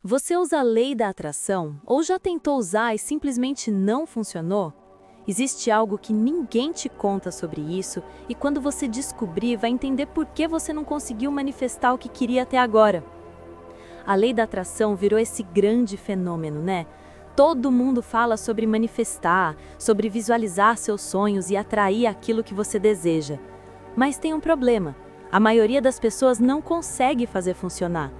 Você usa a lei da atração ou já tentou usar e simplesmente não funcionou? Existe algo que ninguém te conta sobre isso e quando você descobrir, vai entender por que você não conseguiu manifestar o que queria até agora. A lei da atração virou esse grande fenômeno, né? Todo mundo fala sobre manifestar, sobre visualizar seus sonhos e atrair aquilo que você deseja. Mas tem um problema: a maioria das pessoas não consegue fazer funcionar.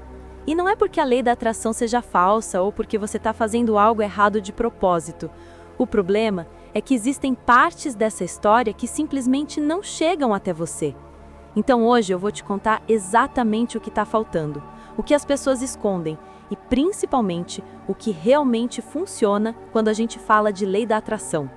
E não é porque a lei da atração seja falsa ou porque você está fazendo algo errado de propósito. O problema é que existem partes dessa história que simplesmente não chegam até você. Então hoje eu vou te contar exatamente o que está faltando, o que as pessoas escondem e principalmente o que realmente funciona quando a gente fala de lei da atração.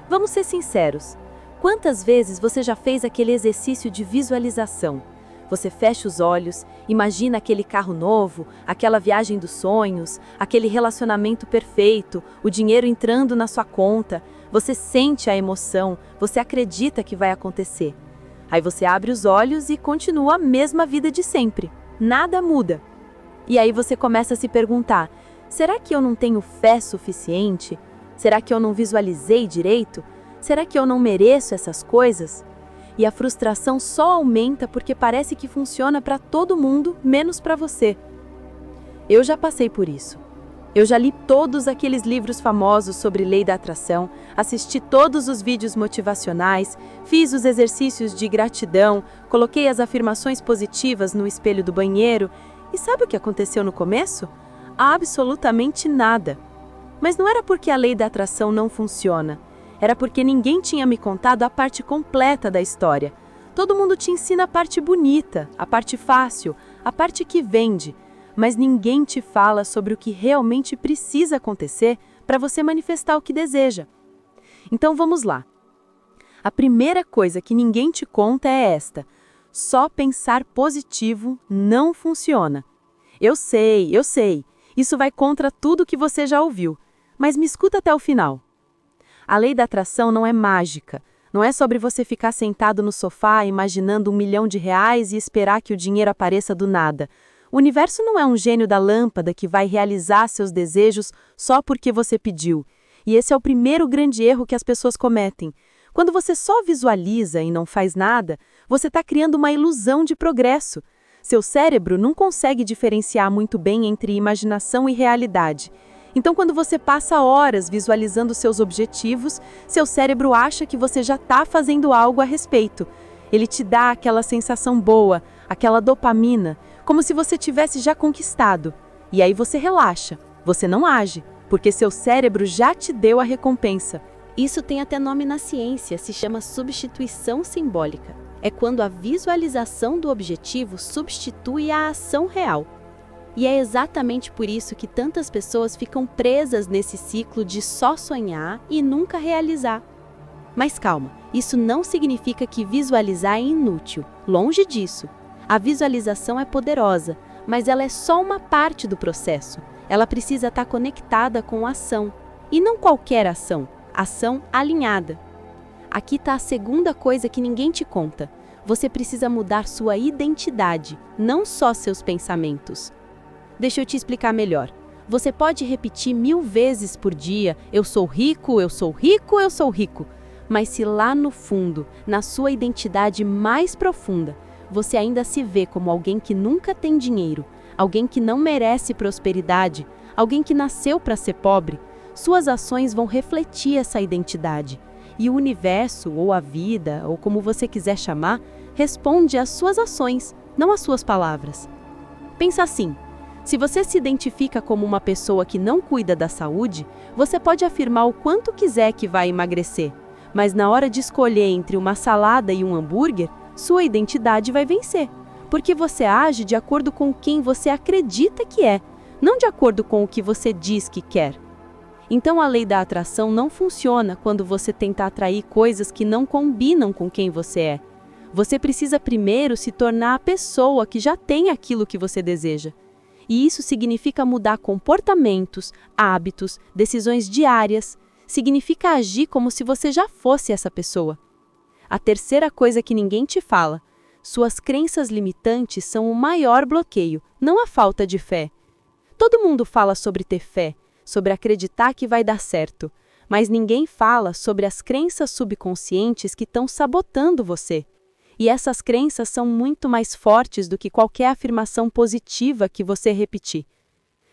Vamos ser sinceros, quantas vezes você já fez aquele exercício de visualização? Você fecha os olhos, imagina aquele carro novo, aquela viagem dos sonhos, aquele relacionamento perfeito, o dinheiro entrando na sua conta, você sente a emoção, você acredita que vai acontecer. Aí você abre os olhos e continua a mesma vida de sempre, nada muda. E aí você começa a se perguntar, será que eu não tenho fé suficiente? Será que eu não visualizei direito? Será que eu não mereço essas coisas? E a frustração só aumenta porque parece que funciona para todo mundo, menos para você. Eu já passei por isso. Eu já li todos aqueles livros famosos sobre lei da atração, assisti todos os vídeos motivacionais, fiz os exercícios de gratidão, coloquei as afirmações positivas no espelho do banheiro. E sabe o que aconteceu no começo? Absolutamente nada. Mas não era porque a lei da atração não funciona. Era porque ninguém tinha me contado a parte completa da história. Todo mundo te ensina a parte bonita, a parte fácil, a parte que vende, mas ninguém te fala sobre o que realmente precisa acontecer para você manifestar o que deseja. Então vamos lá. A primeira coisa que ninguém te conta é esta: só pensar positivo não funciona. Eu sei, isso vai contra tudo que você já ouviu, mas me escuta até o final. A lei da atração não é mágica. Não é sobre você ficar sentado no sofá imaginando R$1 milhão e esperar que o dinheiro apareça do nada. O universo não é um gênio da lâmpada que vai realizar seus desejos só porque você pediu. E esse é o primeiro grande erro que as pessoas cometem. Quando você só visualiza e não faz nada, você está criando uma ilusão de progresso. Seu cérebro não consegue diferenciar muito bem entre imaginação e realidade. Então, quando você passa horas visualizando seus objetivos, seu cérebro acha que você já está fazendo algo a respeito. Ele te dá aquela sensação boa, aquela dopamina, como se você tivesse já conquistado. E aí você relaxa, você não age, porque seu cérebro já te deu a recompensa. Isso tem até nome na ciência, se chama substituição simbólica. É quando a visualização do objetivo substitui a ação real. E é exatamente por isso que tantas pessoas ficam presas nesse ciclo de só sonhar e nunca realizar. Mas calma, isso não significa que visualizar é inútil. Longe disso. A visualização é poderosa, mas ela é só uma parte do processo. Ela precisa estar conectada com a ação. E não qualquer ação, ação alinhada. Aqui está a segunda coisa que ninguém te conta. Você precisa mudar sua identidade, não só seus pensamentos. Deixa eu te explicar melhor. Você pode repetir 1000 vezes por dia, eu sou rico, eu sou rico, eu sou rico. Mas se lá no fundo, na sua identidade mais profunda, você ainda se vê como alguém que nunca tem dinheiro, alguém que não merece prosperidade, alguém que nasceu para ser pobre, suas ações vão refletir essa identidade. E o universo, ou a vida, ou como você quiser chamar, responde às suas ações, não às suas palavras. Pensa assim. Se você se identifica como uma pessoa que não cuida da saúde, você pode afirmar o quanto quiser que vai emagrecer, mas na hora de escolher entre uma salada e um hambúrguer, sua identidade vai vencer, porque você age de acordo com quem você acredita que é, não de acordo com o que você diz que quer. Então a lei da atração não funciona quando você tenta atrair coisas que não combinam com quem você é. Você precisa primeiro se tornar a pessoa que já tem aquilo que você deseja. E isso significa mudar comportamentos, hábitos, decisões diárias. Significa agir como se você já fosse essa pessoa. A terceira coisa que ninguém te fala: suas crenças limitantes são o maior bloqueio, não a falta de fé. Todo mundo fala sobre ter fé, sobre acreditar que vai dar certo, mas ninguém fala sobre as crenças subconscientes que estão sabotando você. E essas crenças são muito mais fortes do que qualquer afirmação positiva que você repetir.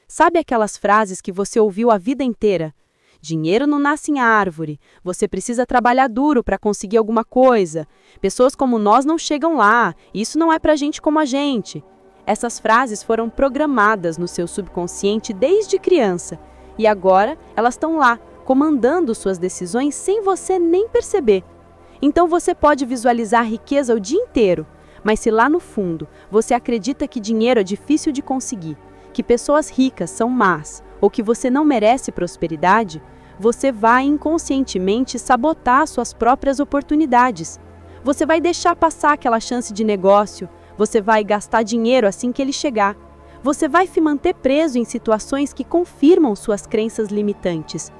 Sabe aquelas frases que você ouviu a vida inteira? Dinheiro não nasce em árvore, você precisa trabalhar duro para conseguir alguma coisa. Pessoas como nós não chegam lá, isso não é para gente como a gente. Essas frases foram programadas no seu subconsciente desde criança e agora elas estão lá, comandando suas decisões sem você nem perceber. Então você pode visualizar a riqueza o dia inteiro, mas se lá no fundo você acredita que dinheiro é difícil de conseguir, que pessoas ricas são más ou que você não merece prosperidade, você vai inconscientemente sabotar suas próprias oportunidades. Você vai deixar passar aquela chance de negócio, você vai gastar dinheiro assim que ele chegar. Você vai se manter preso em situações que confirmam suas crenças limitantes.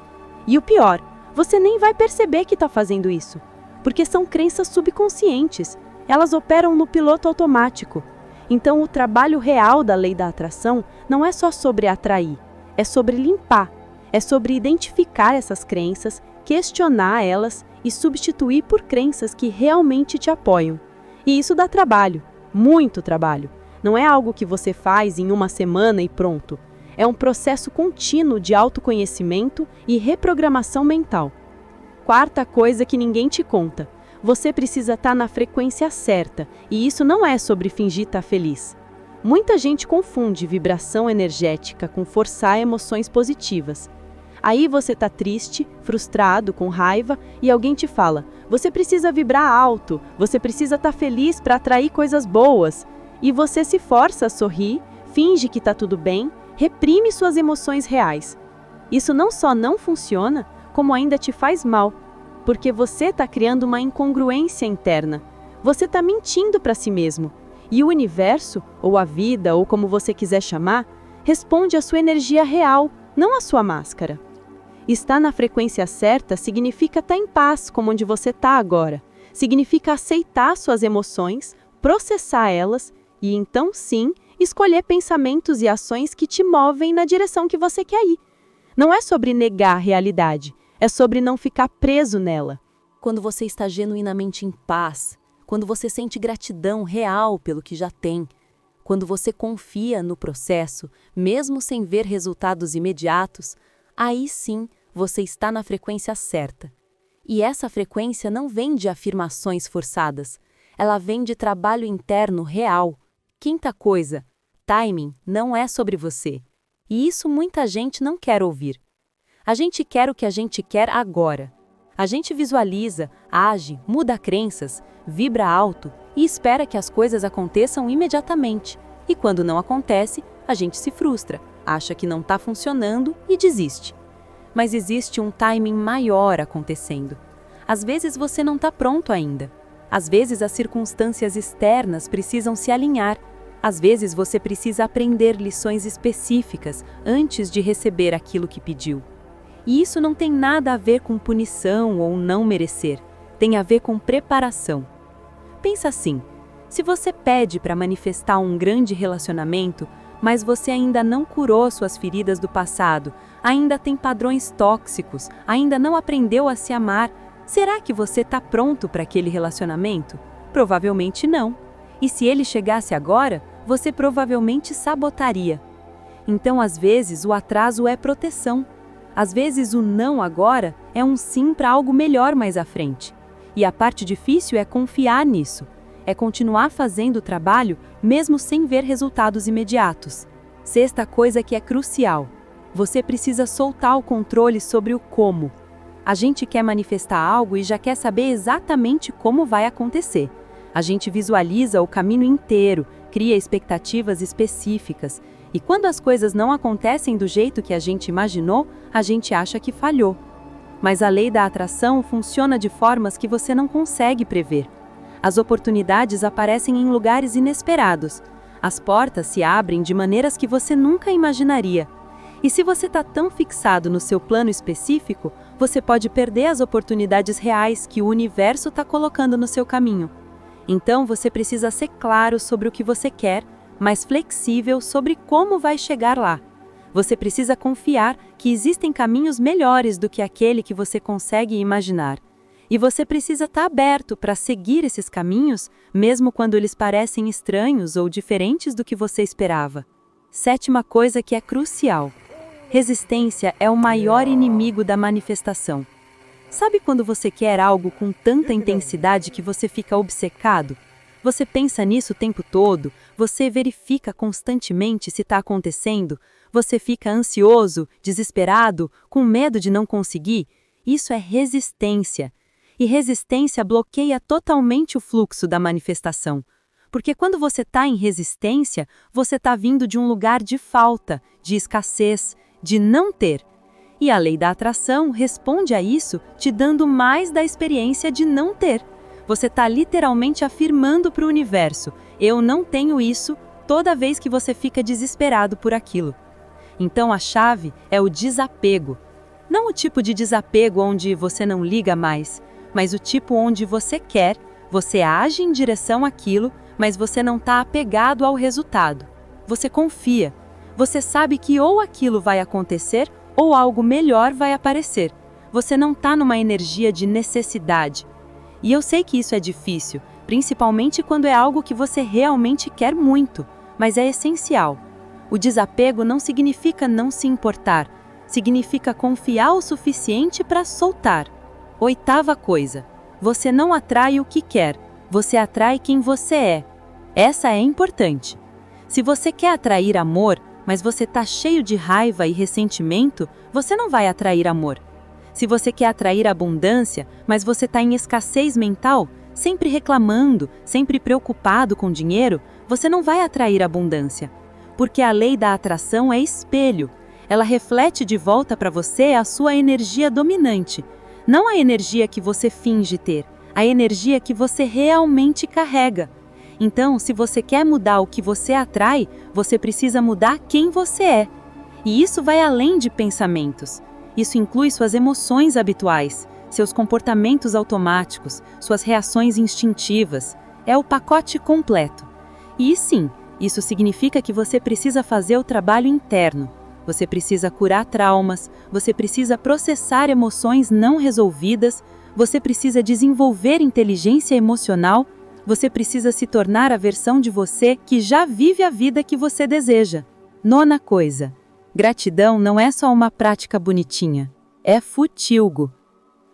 E o pior, você nem vai perceber que está fazendo isso, porque são crenças subconscientes, elas operam no piloto automático. Então o trabalho real da lei da atração não é só sobre atrair, é sobre limpar, é sobre identificar essas crenças, questionar elas e substituir por crenças que realmente te apoiam. E isso dá trabalho, muito trabalho. Não é algo que você faz em uma semana e pronto. É um processo contínuo de autoconhecimento e reprogramação mental. Quarta coisa que ninguém te conta. Você precisa estar na frequência certa, e isso não é sobre fingir estar feliz. Muita gente confunde vibração energética com forçar emoções positivas. Aí você está triste, frustrado, com raiva, e alguém te fala: você precisa vibrar alto, você precisa estar feliz para atrair coisas boas. E você se força a sorrir, finge que está tudo bem, reprime suas emoções reais. Isso não só não funciona, como ainda te faz mal, porque você está criando uma incongruência interna. Você está mentindo para si mesmo. E o universo, ou a vida, ou como você quiser chamar, responde à sua energia real, não à sua máscara. Estar na frequência certa significa estar em paz, como onde você está agora. Significa aceitar suas emoções, processar elas e então sim, escolher pensamentos e ações que te movem na direção que você quer ir. Não é sobre negar a realidade, é sobre não ficar preso nela. Quando você está genuinamente em paz, quando você sente gratidão real pelo que já tem, quando você confia no processo, mesmo sem ver resultados imediatos, aí sim você está na frequência certa. E essa frequência não vem de afirmações forçadas, ela vem de trabalho interno real. Quinta coisa, timing não é sobre você. E isso muita gente não quer ouvir. A gente quer o que a gente quer agora. A gente visualiza, age, muda crenças, vibra alto e espera que as coisas aconteçam imediatamente. E quando não acontece, a gente se frustra, acha que não está funcionando e desiste. Mas existe um timing maior acontecendo. Às vezes você não está pronto ainda. Às vezes as circunstâncias externas precisam se alinhar. Às vezes você precisa aprender lições específicas antes de receber aquilo que pediu. E isso não tem nada a ver com punição ou não merecer. Tem a ver com preparação. Pensa assim, se você pede para manifestar um grande relacionamento, mas você ainda não curou suas feridas do passado, ainda tem padrões tóxicos, ainda não aprendeu a se amar, será que você está pronto para aquele relacionamento? Provavelmente não. E se ele chegasse agora, você provavelmente sabotaria. Então, às vezes, o atraso é proteção. Às vezes, o não agora é um sim para algo melhor mais à frente. E a parte difícil é confiar nisso. É continuar fazendo o trabalho mesmo sem ver resultados imediatos. Sexta coisa que é crucial. Você precisa soltar o controle sobre o como. A gente quer manifestar algo e já quer saber exatamente como vai acontecer. A gente visualiza o caminho inteiro, cria expectativas específicas. E quando as coisas não acontecem do jeito que a gente imaginou, a gente acha que falhou. Mas a lei da atração funciona de formas que você não consegue prever. As oportunidades aparecem em lugares inesperados. As portas se abrem de maneiras que você nunca imaginaria. E se você está tão fixado no seu plano específico, você pode perder as oportunidades reais que o universo está colocando no seu caminho. Então você precisa ser claro sobre o que você quer, mas flexível sobre como vai chegar lá. Você precisa confiar que existem caminhos melhores do que aquele que você consegue imaginar. E você precisa estar aberto para seguir esses caminhos, mesmo quando eles parecem estranhos ou diferentes do que você esperava. Sétima coisa que é crucial: resistência é o maior inimigo da manifestação. Sabe quando você quer algo com tanta intensidade que você fica obcecado? Você pensa nisso o tempo todo, você verifica constantemente se está acontecendo, você fica ansioso, desesperado, com medo de não conseguir? Isso é resistência. E resistência bloqueia totalmente o fluxo da manifestação. Porque quando você está em resistência, você está vindo de um lugar de falta, de escassez, de não ter. E a lei da atração responde a isso te dando mais da experiência de não ter. Você está literalmente afirmando para o universo: eu não tenho isso, toda vez que você fica desesperado por aquilo. Então a chave é o desapego. Não o tipo de desapego onde você não liga mais, mas o tipo onde você quer, você age em direção àquilo, mas você não está apegado ao resultado. Você confia. Você sabe que ou aquilo vai acontecer, ou algo melhor vai aparecer. Você não está numa energia de necessidade. E eu sei que isso é difícil, principalmente quando é algo que você realmente quer muito, mas é essencial. O desapego não significa não se importar, significa confiar o suficiente para soltar. Oitava coisa: você não atrai o que quer, você atrai quem você é. Essa é importante. Se você quer atrair amor, mas você está cheio de raiva e ressentimento, você não vai atrair amor. Se você quer atrair abundância, mas você está em escassez mental, sempre reclamando, sempre preocupado com dinheiro, você não vai atrair abundância. Porque a lei da atração é espelho. Ela reflete de volta para você a sua energia dominante. Não a energia que você finge ter, a energia que você realmente carrega. Então, se você quer mudar o que você atrai, você precisa mudar quem você é. E isso vai além de pensamentos. Isso inclui suas emoções habituais, seus comportamentos automáticos, suas reações instintivas. É o pacote completo. E sim, isso significa que você precisa fazer o trabalho interno. Você precisa curar traumas, você precisa processar emoções não resolvidas, você precisa desenvolver inteligência emocional, você precisa se tornar a versão de você que já vive a vida que você deseja. Nona coisa: gratidão não é só uma prática bonitinha, é futilgo.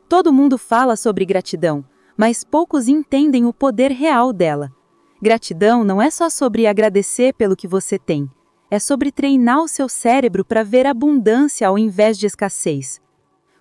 Todo mundo fala sobre gratidão, mas poucos entendem o poder real dela. Gratidão não é só sobre agradecer pelo que você tem, é sobre treinar o seu cérebro para ver abundância ao invés de escassez.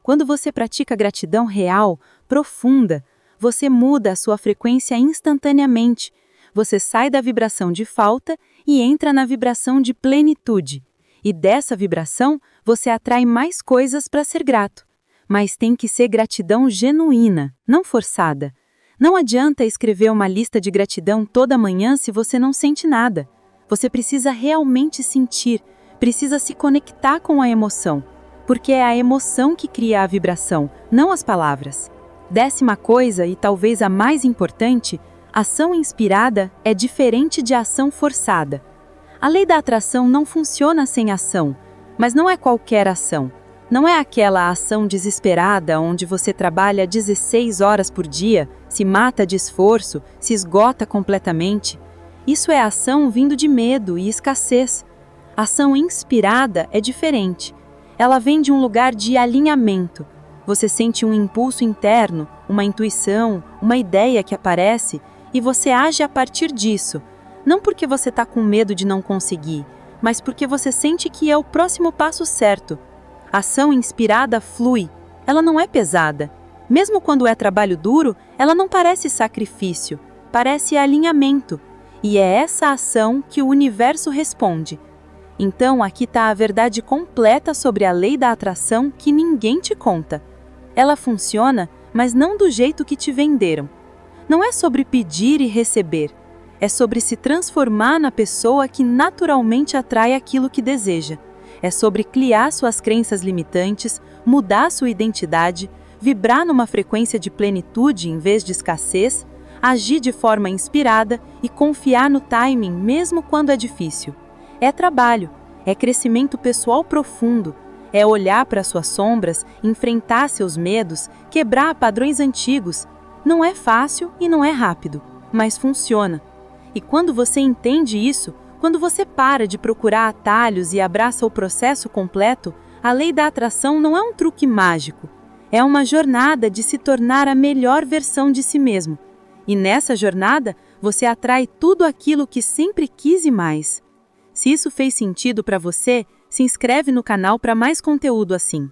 Quando você pratica gratidão real, profunda, você muda a sua frequência instantaneamente. Você sai da vibração de falta e entra na vibração de plenitude. E dessa vibração, você atrai mais coisas para ser grato. Mas tem que ser gratidão genuína, não forçada. Não adianta escrever uma lista de gratidão toda manhã se você não sente nada. Você precisa realmente sentir, precisa se conectar com a emoção, porque é a emoção que cria a vibração, não as palavras. 10ª coisa, e talvez a mais importante: ação inspirada é diferente de ação forçada. A lei da atração não funciona sem ação, mas não é qualquer ação. Não é aquela ação desesperada onde você trabalha 16 horas por dia, se mata de esforço, se esgota completamente. Isso é ação vindo de medo e escassez. Ação inspirada é diferente. Ela vem de um lugar de alinhamento. Você sente um impulso interno, uma intuição, uma ideia que aparece, e você age a partir disso. Não porque você está com medo de não conseguir, mas porque você sente que é o próximo passo certo. A ação inspirada flui, ela não é pesada. Mesmo quando é trabalho duro, ela não parece sacrifício, parece alinhamento. E é essa ação que o universo responde. Então aqui está a verdade completa sobre a lei da atração que ninguém te conta. Ela funciona, mas não do jeito que te venderam. Não é sobre pedir e receber. É sobre se transformar na pessoa que naturalmente atrai aquilo que deseja. É sobre criar suas crenças limitantes, mudar sua identidade, vibrar numa frequência de plenitude em vez de escassez, agir de forma inspirada e confiar no timing mesmo quando é difícil. É trabalho, É crescimento pessoal profundo. É olhar para suas sombras, enfrentar seus medos, quebrar padrões antigos. Não é fácil e não é rápido, mas funciona. E quando você entende isso, quando você para de procurar atalhos e abraça o processo completo, a lei da atração não é um truque mágico. É uma jornada de se tornar a melhor versão de si mesmo. E nessa jornada, você atrai tudo aquilo que sempre quis e mais. Se isso fez sentido para você, se inscreve no canal para mais conteúdo assim.